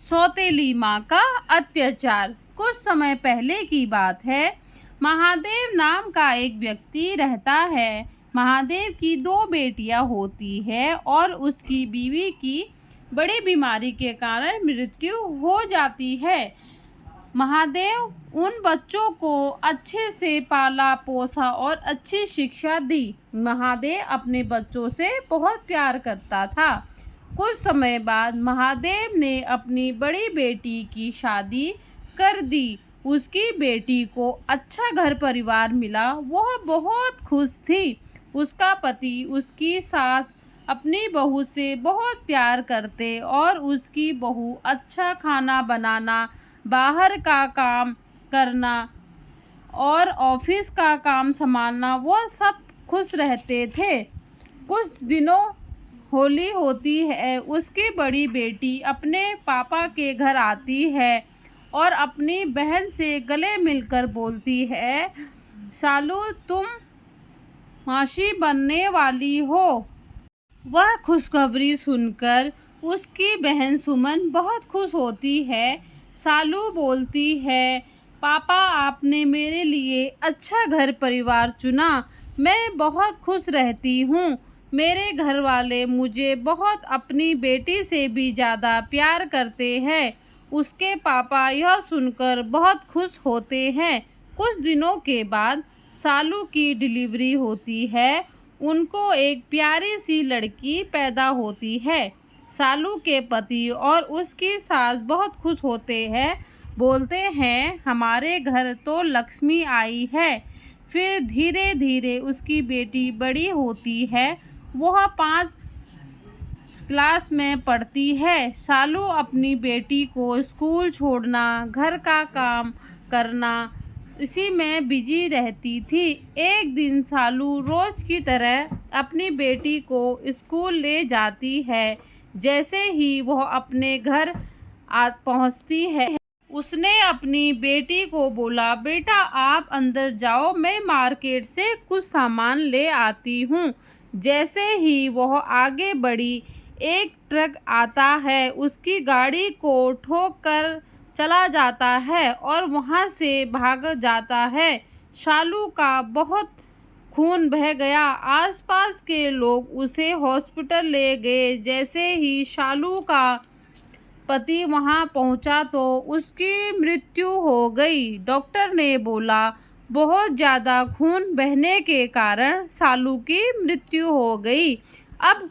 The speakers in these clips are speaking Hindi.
सौतेली माँ का अत्याचार। कुछ समय पहले की बात है। महादेव नाम का एक व्यक्ति रहता है। महादेव की 2 बेटियां होती है और उसकी बीवी की बड़ी बीमारी के कारण मृत्यु हो जाती है। महादेव उन बच्चों को अच्छे से पाला पोसा और अच्छी शिक्षा दी। महादेव अपने बच्चों से बहुत प्यार करता था। कुछ समय बाद महादेव ने अपनी बड़ी बेटी की शादी कर दी। उसकी बेटी को अच्छा घर परिवार मिला। वह बहुत खुश थी। उसका पति, उसकी सास अपनी बहू से बहुत प्यार करते और उसकी बहू अच्छा खाना बनाना, बाहर का काम करना और ऑफिस का काम संभालना, वह सब खुश रहते थे। कुछ दिनों होली होती है। उसकी बड़ी बेटी अपने पापा के घर आती है और अपनी बहन से गले मिलकर बोलती है, शालू तुम मासी बनने वाली हो। वह खुशखबरी सुनकर उसकी बहन सुमन बहुत खुश होती है। शालू बोलती है, पापा आपने मेरे लिए अच्छा घर परिवार चुना। मैं बहुत खुश रहती हूँ। मेरे घर वाले मुझे बहुत अपनी बेटी से भी ज़्यादा प्यार करते हैं। उसके पापा यह सुनकर बहुत खुश होते हैं। कुछ दिनों के बाद शालू की डिलीवरी होती है। उनको एक प्यारी सी लड़की पैदा होती है। शालू के पति और उसकी सास बहुत खुश होते हैं। बोलते हैं, हमारे घर तो लक्ष्मी आई है। फिर धीरे धीरे उसकी बेटी बड़ी होती है। वह 5 क्लास में पढ़ती है। शालू अपनी बेटी को स्कूल छोड़ना, घर का काम करना, इसी में बिजी रहती थी। एक दिन शालू रोज की तरह अपनी बेटी को स्कूल ले जाती है। जैसे ही वह अपने घर पहुंचती है, उसने अपनी बेटी को बोला, बेटा आप अंदर जाओ, मैं मार्केट से कुछ सामान ले आती हूँ। जैसे ही वह आगे बढ़ी, एक ट्रक आता है, उसकी गाड़ी को ठोक कर चला जाता है और वहाँ से भाग जाता है। शालू का बहुत खून बह गया। आसपास के लोग उसे हॉस्पिटल ले गए। जैसे ही शालू का पति वहां पहुंचा तो उसकी मृत्यु हो गई। डॉक्टर ने बोला, बहुत ज़्यादा खून बहने के कारण शालू की मृत्यु हो गई। अब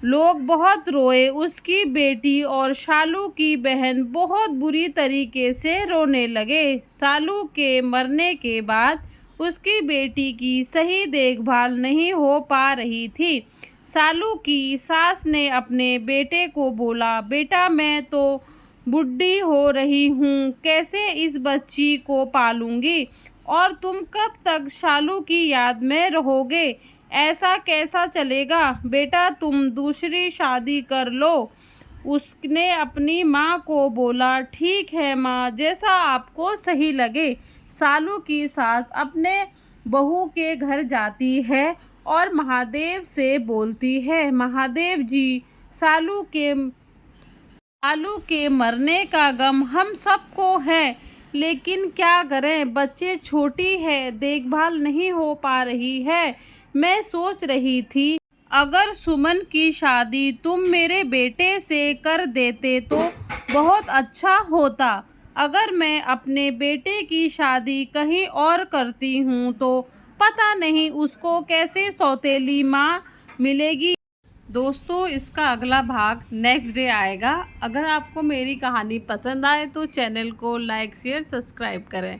लोग बहुत रोए। उसकी बेटी और शालू की बहन बहुत बुरी तरीके से रोने लगे। शालू के मरने के बाद उसकी बेटी की सही देखभाल नहीं हो पा रही थी। शालू की सास ने अपने बेटे को बोला, बेटा मैं तो बूढ़ी हो रही हूँ, कैसे इस बच्ची को पालूंगी और तुम कब तक शालू की याद में रहोगे? ऐसा कैसा चलेगा? बेटा तुम दूसरी शादी कर लो। उसने अपनी माँ को बोला, ठीक है माँ, जैसा आपको सही लगे। शालू की सास अपने बहू के घर जाती है और महादेव से बोलती है, महादेव जी, शालू के मरने का गम हम सबको है, लेकिन क्या करें, बच्चे छोटी है, देखभाल नहीं हो पा रही है। मैं सोच रही थी, अगर सुमन की शादी तुम मेरे बेटे से कर देते तो बहुत अच्छा होता। अगर मैं अपने बेटे की शादी कहीं और करती हूँ तो पता नहीं उसको कैसे सौतेली माँ मिलेगी। दोस्तों, इसका अगला भाग नेक्स्ट डे आएगा। अगर आपको मेरी कहानी पसंद आए तो चैनल को लाइक शेयर सब्सक्राइब करें।